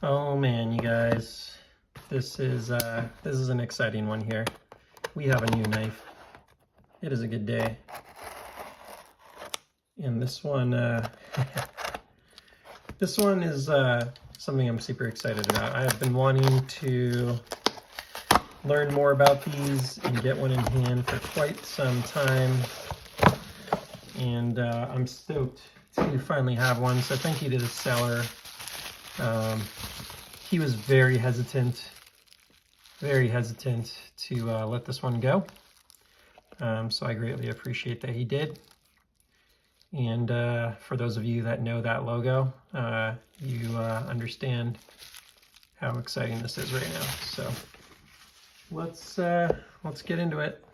Oh man, you guys, this is an exciting one here. We have a new knife. It is a good day. And this one this one is something I'm super excited about. I have been wanting to learn more about these and get one in hand for quite some time. And I'm stoked to finally have one. So thank you to the seller. He was very hesitant to let this one go. So I greatly appreciate that he did. And for those of you that know that logo, you understand how exciting this is right now. So let's get into it.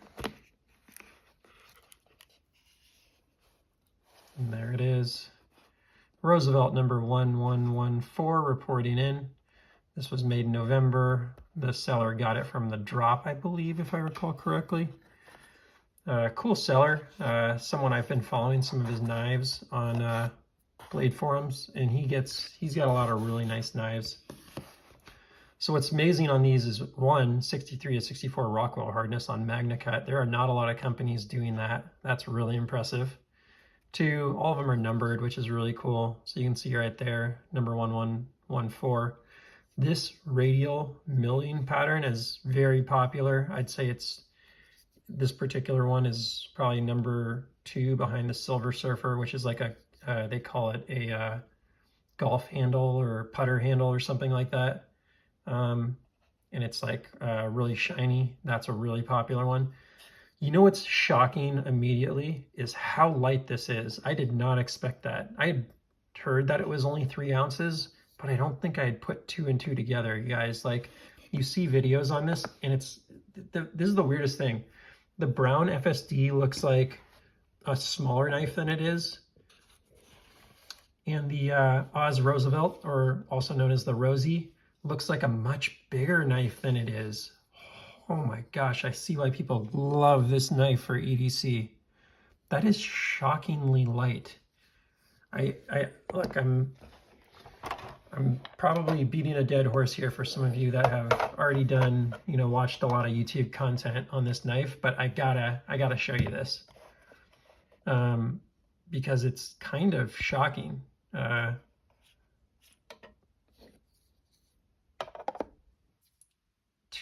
And there it is. Roosevelt number 1114 reporting in. This was made in November. The seller got it from the drop, I believe, if I recall correctly. Cool seller. Someone I've been following some of his knives on blade forums, and he's got a lot of really nice knives. So what's amazing on these is, one, 63 to 64 Rockwell hardness on Magnacut. There are not a lot of companies doing that. That's really impressive. Two, all of them are numbered, which is really cool. So you can see right there, number 1114. This radial milling pattern is very popular. I'd say this particular one is probably number 2 behind the Silver Surfer, which is like they call it a golf handle or putter handle or something like that. And it's like really shiny. That's a really popular one. You know what's shocking immediately is how light this is. I did not expect that. I had heard that it was only 3 ounces, but I don't think I had put 2 and 2 together, you guys. Like, you see videos on this, and this is the weirdest thing. The brown FSD looks like a smaller knife than it is. And the Oz Roosevelt, or also known as the Rosie, looks like a much bigger knife than it is. Oh my gosh, I see why people love this knife for EDC. That is shockingly light. Look, I'm probably beating a dead horse here for some of you that have already done, watched a lot of YouTube content on this knife, but I gotta show you this. Because it's kind of shocking.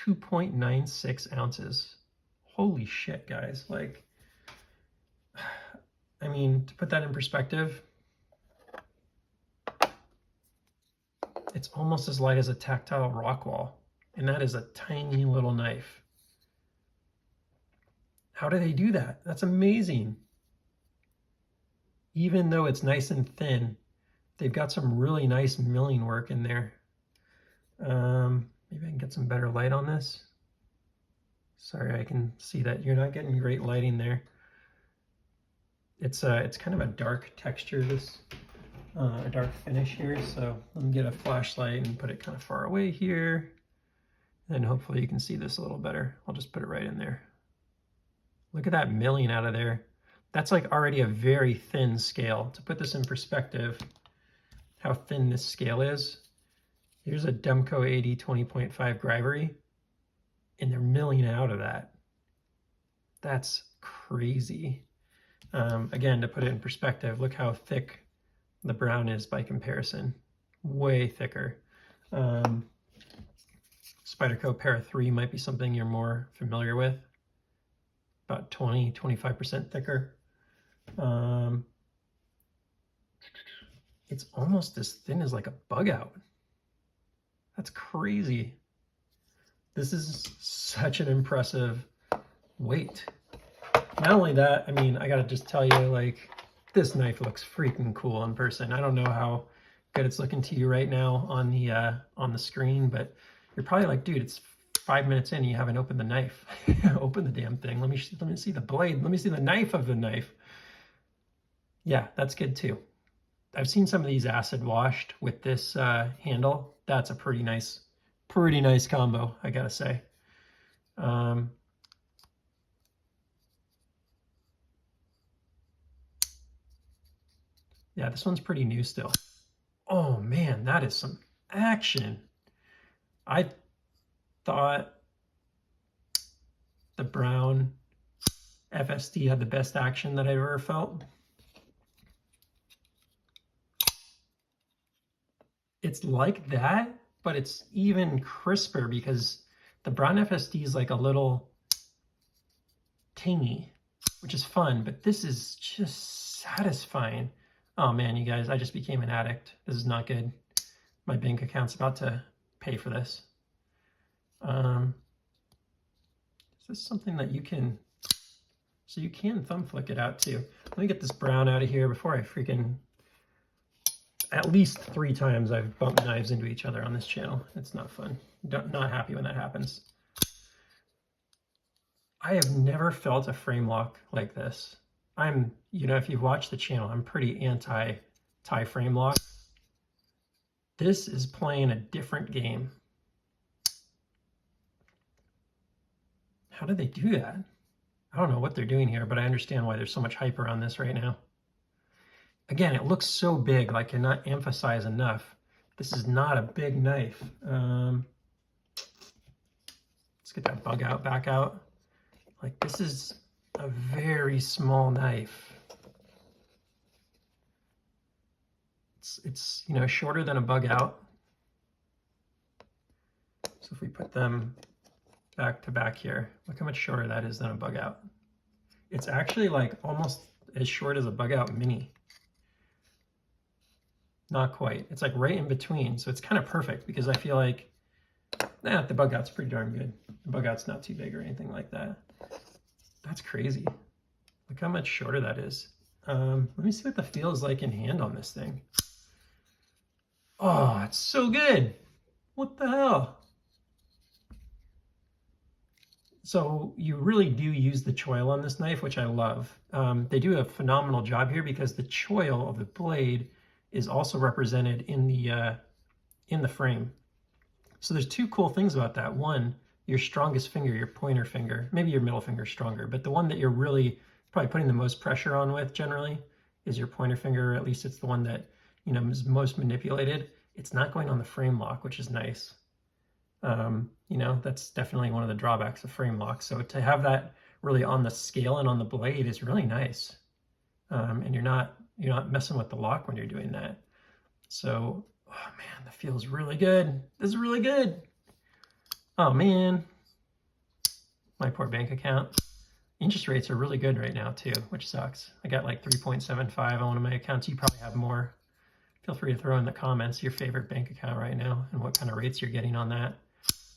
2.96 ounces. Holy shit, guys. Like, I mean, to put that in perspective, it's almost as light as a tactile Rockwell, and that is a tiny little knife. How do they do that? That's amazing. Even though it's nice and thin, they've got some really nice milling work in there. Maybe I can get some better light on this. Sorry, I can see that you're not getting great lighting there. It's kind of a dark texture, a dark finish here. So let me get a flashlight and put it kind of far away here. And hopefully you can see this a little better. I'll just put it right in there. Look at that milling out of there. That's like already a very thin scale. To put this in perspective, how thin this scale is, here's a Demco 80 20.5 Grivery, and they're milling out of that. That's crazy. Again, to put it in perspective, look how thick the brown is by comparison. Way thicker. Spyderco Para 3 might be something you're more familiar with. About 20-25% thicker. It's almost as thin as like a bug out. That's crazy. This is such an impressive weight. Not only that, I mean, I gotta just tell you, like, this knife looks freaking cool in person. I don't know how good it's looking to you right now on the screen, but you're probably like, dude, it's 5 minutes in and you haven't opened the knife. Open the damn thing. Let me see the blade. Let me see the knife of the knife. Yeah, that's good too. I've seen some of these acid washed with this handle. That's a pretty nice combo, I gotta say. Yeah, this one's pretty new still. Oh man, that is some action. I thought the brown FSD had the best action that I've ever felt. It's like that, but it's even crisper because the brown FSD is like a little tingy, which is fun, but this is just satisfying. Oh man, you guys, I just became an addict. This is not good. My bank account's about to pay for this. Is this something that you can, so you can thumb flick it out too. Let me get this brown out of here before I freaking, at least 3 times I've bumped knives into each other on this channel. It's not fun. Not happy when that happens. I have never felt a frame lock like this. You know, if you've watched the channel, I'm pretty anti-tie frame lock. This is playing a different game. How did they do that? I don't know what they're doing here, but I understand why there's so much hype around this right now. Again, it looks so big, like I cannot emphasize enough. This is not a big knife. Let's get that bug out, back out. Like, this is a very small knife. It's you know, shorter than a bug out. So if we put them back to back here, look how much shorter that is than a bug out. It's actually like almost as short as a bug out mini. Not quite. It's like right in between. So it's kind of perfect because I feel like, the bug out's pretty darn good. The bug out's not too big or anything like that. That's crazy. Look how much shorter that is. Let me see what the feel is like in hand on this thing. Oh, it's so good. What the hell? So you really do use the choil on this knife, which I love. They do a phenomenal job here because the choil of the blade is also represented in the frame. So there's 2 cool things about that. One, your strongest finger, your pointer finger, maybe your middle finger is stronger, but the one that you're really probably putting the most pressure on with generally is your pointer finger, or at least it's the one that, you know, is most manipulated. It's not going on the frame lock, which is nice. You know, that's definitely one of the drawbacks of frame lock. So to have that really on the scale and on the blade is really nice. And you're not messing with the lock when you're doing that. So, oh man, that feels really good. This is really good. Oh man, my poor bank account. Interest rates are really good right now too, which sucks. I got like 3.75 on one of my accounts. You probably have more. Feel free to throw in the comments your favorite bank account right now and what kind of rates you're getting on that.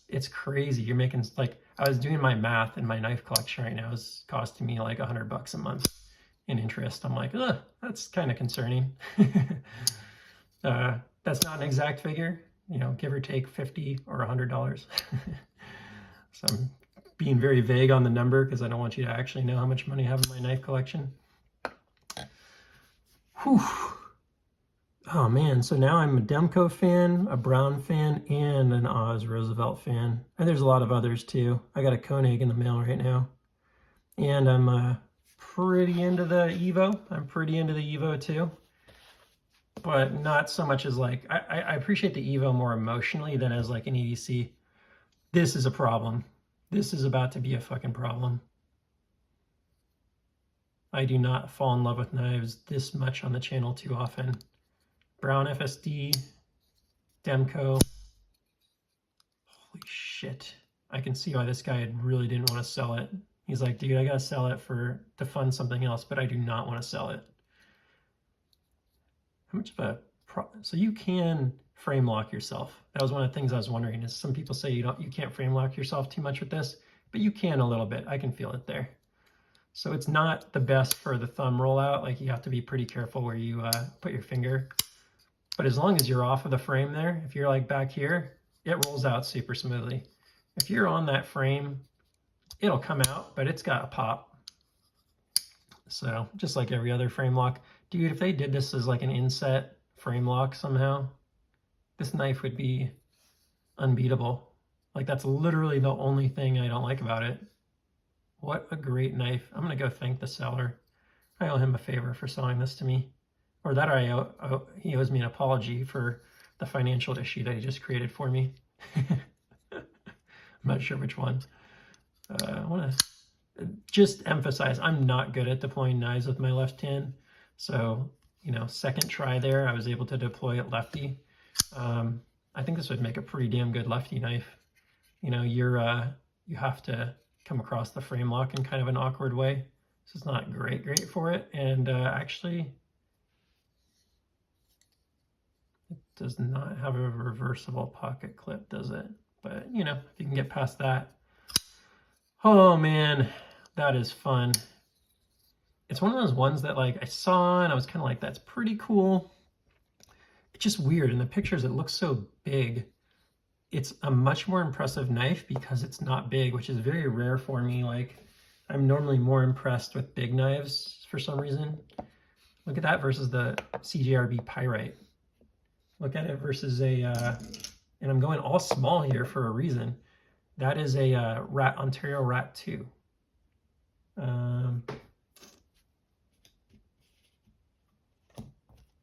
It's crazy. You're making, like, I was doing my math, and my knife collection right now is costing me like $100 a month in interest. I'm like, ugh, that's kind of concerning. That's not an exact figure, you know, give or take $50 or $100. So I'm being very vague on the number because I don't want you to actually know how much money I have in my knife collection. Whew. Oh man, so now I'm a Demko fan, a Brown fan, and an Oz Roosevelt fan. And there's a lot of others too. I got a Koenig in the mail right now. And I'm pretty into the Evo. I'm pretty into the Evo too. But not so much as like, I appreciate the Evo more emotionally than as like an EDC. This is a problem. This is about to be a fucking problem. I do not fall in love with knives this much on the channel too often. Brown FSD, Demko. Holy shit. I can see why this guy really didn't want to sell it. He's like, dude, I gotta sell it to fund something else, but I do not want to sell it. How much of a so you can frame lock yourself. That was one of the things I was wondering, is some people say you can't frame lock yourself too much with this, but you can a little bit. I can feel it there. So it's not the best for the thumb rollout. Like, you have to be pretty careful where you put your finger. But as long as you're off of the frame there, if you're like back here, it rolls out super smoothly. If you're on that frame, it'll come out, but it's got a pop. So just like every other frame lock. Dude, if they did this as like an inset frame lock somehow, this knife would be unbeatable. Like, that's literally the only thing I don't like about it. What a great knife. I'm gonna go thank the seller. I owe him a favor for selling this to me. Or that he owes me an apology for the financial issue that he just created for me. I'm not sure which one. I want to just emphasize, I'm not good at deploying knives with my left hand. So, you know, second try there, I was able to deploy it lefty. I think this would make a pretty damn good lefty knife. You know, you have to come across the frame lock in kind of an awkward way. This is not great for it. And actually, it does not have a reversible pocket clip, does it? But, you know, if you can get past that. Oh, man, that is fun. It's one of those ones that, like, I saw and I was kind of like, that's pretty cool. It's just weird. In the pictures, it looks so big. It's a much more impressive knife because it's not big, which is very rare for me. Like, I'm normally more impressed with big knives for some reason. Look at that versus the CJRB Pyrite. Look at it versus a, and I'm going all small here for a reason. That is a Ontario Rat 2.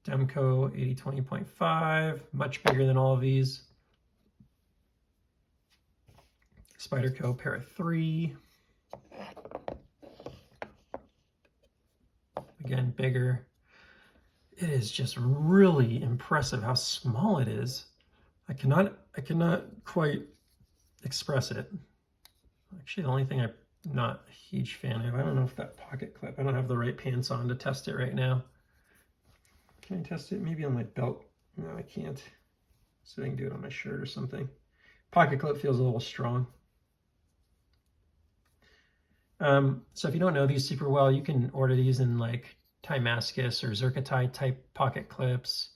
Demco 80-20.5, much bigger than all of these. Spyderco Para 3. Again, bigger. It is just really impressive how small it is. I cannot quite express it. Actually, the only thing I'm not a huge fan of, I don't know if that pocket clip, I don't have the right pants on to test it right now. Can I test it? Maybe on my belt. No, I can't. So I can do it on my shirt or something. Pocket clip feels a little strong. So if you don't know these super well, you can order these in like Damascus or Zircotai type pocket clips.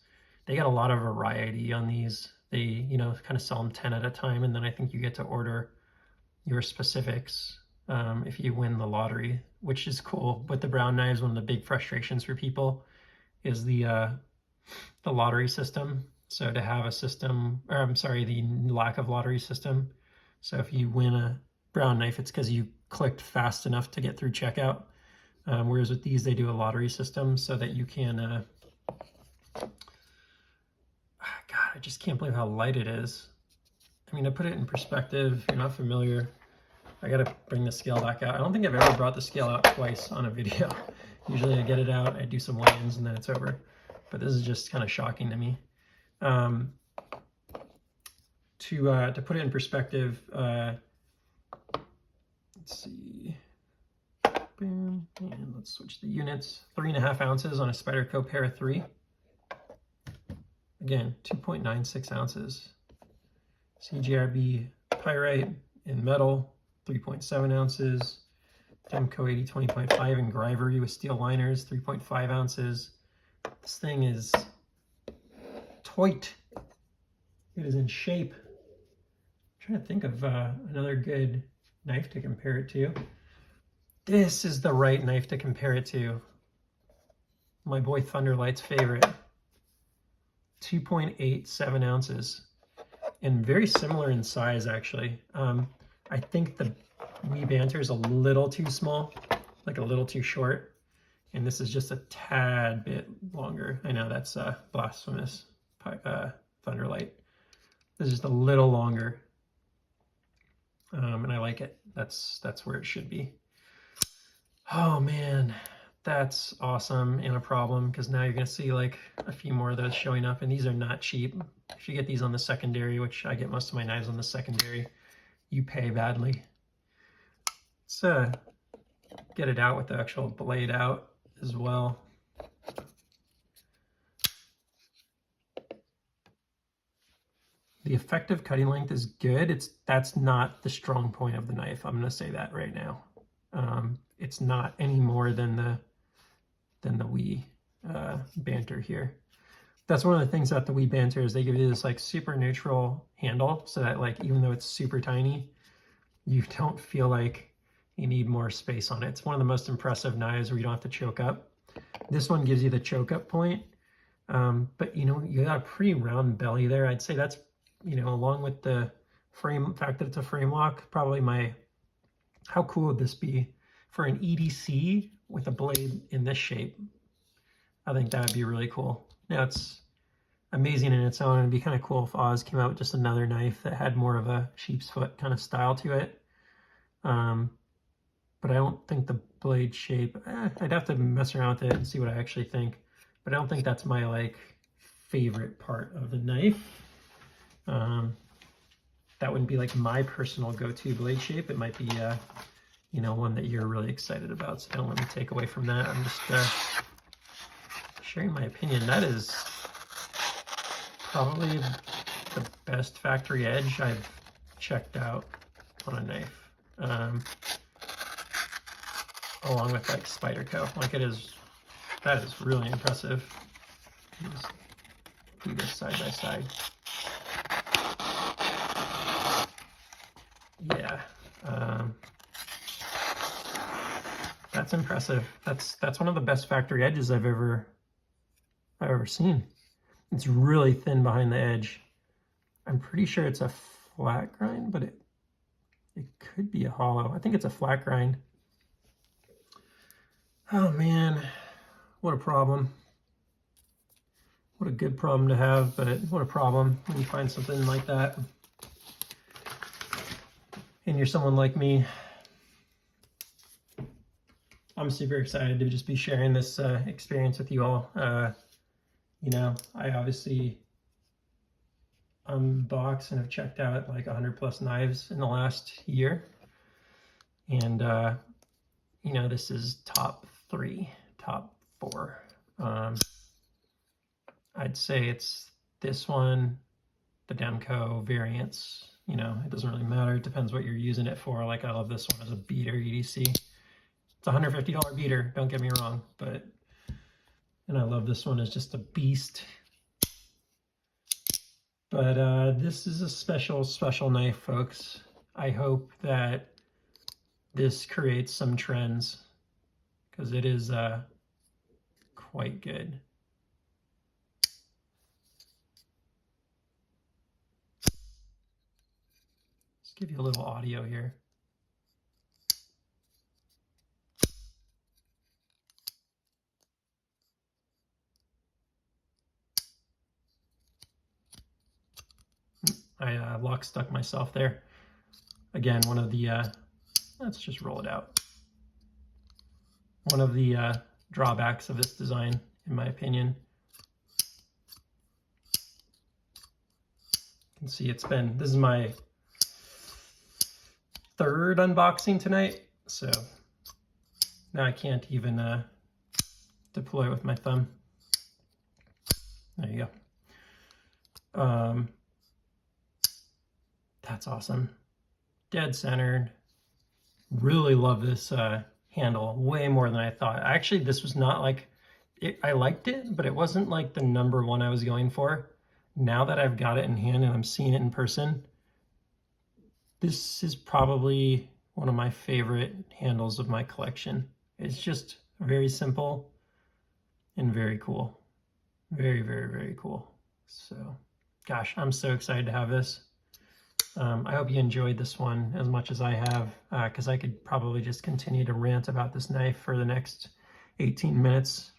They got a lot of variety on these. They, you know, kind of sell them 10 at a time, and then I think you get to order your specifics if you win the lottery, which is cool. With the brown knives, one of the big frustrations for people is the lottery system. So to have a system, or I'm sorry, the lack of lottery system. So if you win a brown knife, it's because you clicked fast enough to get through checkout. Whereas with these, they do a lottery system so that you can, God, I just can't believe how light it is. I mean, to put it in perspective, if you're not familiar, I gotta bring the scale back out. I don't think I've ever brought the scale out twice on a video. Usually I get it out, I do some weigh-ins, and then it's over. But this is just kind of shocking to me. To put it in perspective, let's see. Boom. And let's switch the units. 3.5 ounces on a Spyderco Para 3. Again, 2.96 ounces. CJRB Pyrite in metal, 3.7 ounces. Demco 80-20.5 in Grivery with steel liners, 3.5 ounces. This thing is tight. It is in shape. I'm trying to think of another good knife to compare it to. This is the right knife to compare it to. My boy Thunderlight's favorite. 2.87 ounces. And very similar in size, actually. I think the Wee Banter is a little too small, like a little too short. And this is just a tad bit longer. I know that's blasphemous, Thunderlight. This is just a little longer. And I like it. That's where it should be. Oh man, that's awesome and a problem, because now you're gonna see like a few more of those showing up, and these are not cheap. If you get these on the secondary, which I get most of my knives on the secondary, you pay badly. Let's get it out with the actual blade out as well. The effective cutting length is good. That's not the strong point of the knife. I'm gonna say that right now. It's not any more than the Wee Banter here. That's one of the things about the Wee Banter is they give you this like super neutral handle, so that like even though it's super tiny, you don't feel like you need more space on it. It's one of the most impressive knives where you don't have to choke up. This one gives you the choke up point, but you know, you got a pretty round belly there. I'd say that's, you know, along with the fact that it's a frame lock, probably how cool would this be for an EDC with a blade in this shape? I think that would be really cool. Now it's amazing in its own. It'd be kind of cool if Oz came out with just another knife that had more of a sheep's foot kind of style to it. But I don't think the blade shape, I'd have to mess around with it and see what I actually think. But I don't think that's my like favorite part of the knife. That wouldn't be like my personal go-to blade shape. It might be, you know, one that you're really excited about. So don't let me take away from that. I'm just sharing my opinion. That is probably the best factory edge I've checked out on a knife. Along with like Spyderco. Like that is really impressive. Just do this side by side. Yeah, that's impressive. That's one of the best factory edges I've ever seen. It's really thin behind the edge. I'm pretty sure it's a flat grind, but it could be a hollow. I think it's a flat grind. Oh man, what a problem. What a good problem to have, but what a problem when you find something like that. And you're someone like me. I'm super excited to just be sharing this experience with you all. You know, I obviously unboxed and have checked out like 100 plus knives in the last year. And, you know, this is top 3, top 4. I'd say it's this one, the Demco variants. You know, it doesn't really matter. It depends what you're using it for. Like I love this one as a beater EDC. It's a $150 beater, don't get me wrong, and I love this one as just a beast. But this is a special, special knife, folks. I hope that this creates some trends because it is quite good. Let's give you a little audio here. I lock stuck myself there. Again, one of the, let's just roll it out. One of the drawbacks of this design, in my opinion. You can see this is my 3rd unboxing tonight. So now I can't even deploy with my thumb. There you go. That's awesome. Dead centered. Really love this handle way more than I thought. Actually, this was not like, I liked it, but it wasn't like the #1 I was going for. Now that I've got it in hand and I'm seeing it in person, this is probably one of my favorite handles of my collection. It's just very simple and very cool. Very, very, very cool. So, gosh, I'm so excited to have this. I hope you enjoyed this one as much as I have, because I could probably just continue to rant about this knife for the next 18 minutes.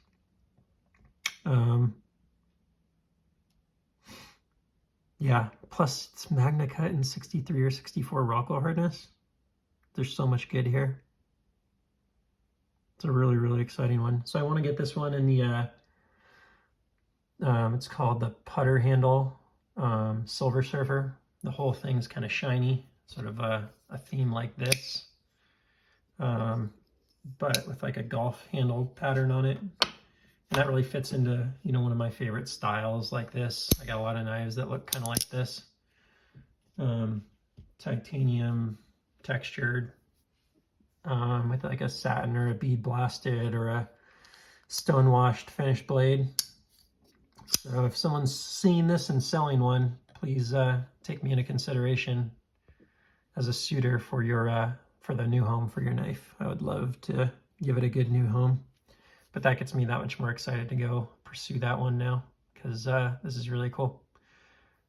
Yeah, plus it's Magnacut and 63 or 64 Rockwell hardness. There's so much good here. It's a really, really exciting one. So I want to get this one in the, it's called the putter handle Silver Surfer. The whole thing's kind of shiny, sort of a theme like this, but with like a golf handle pattern on it. And that really fits into, you know, one of my favorite styles like this. I got a lot of knives that look kind of like this. Titanium textured with like a satin or a bead blasted or a stone washed finished blade. So if someone's seeing this and selling one, please take me into consideration as a suitor for your for the new home for your knife. I would love to give it a good new home, but that gets me that much more excited to go pursue that one now because this is really cool.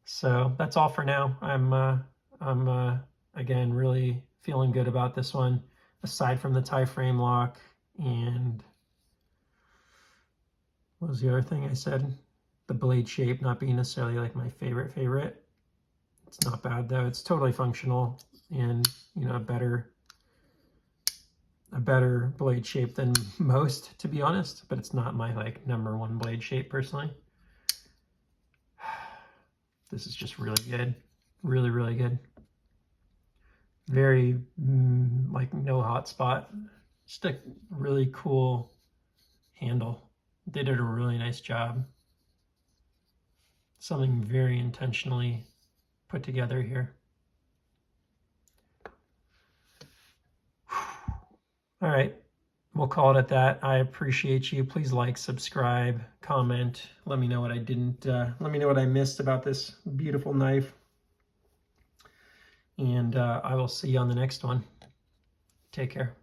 So that's all for now. I'm again really feeling good about this one, aside from the tie frame lock and what was the other thing I said? the blade shape not being necessarily like my favorite. It's not bad though. It's totally functional and, you know, a better blade shape than most, to be honest, but it's not my like #1 blade shape personally. This is just really good. Really, really good. Very, like no hot spot. Just a really cool handle. They did a really nice job. Something very intentionally put together here. All right, we'll call it at that. I appreciate you. Please like, subscribe, comment. Let me know what I didn't, let me know what I missed about this beautiful knife. And I will see you on the next one. Take care.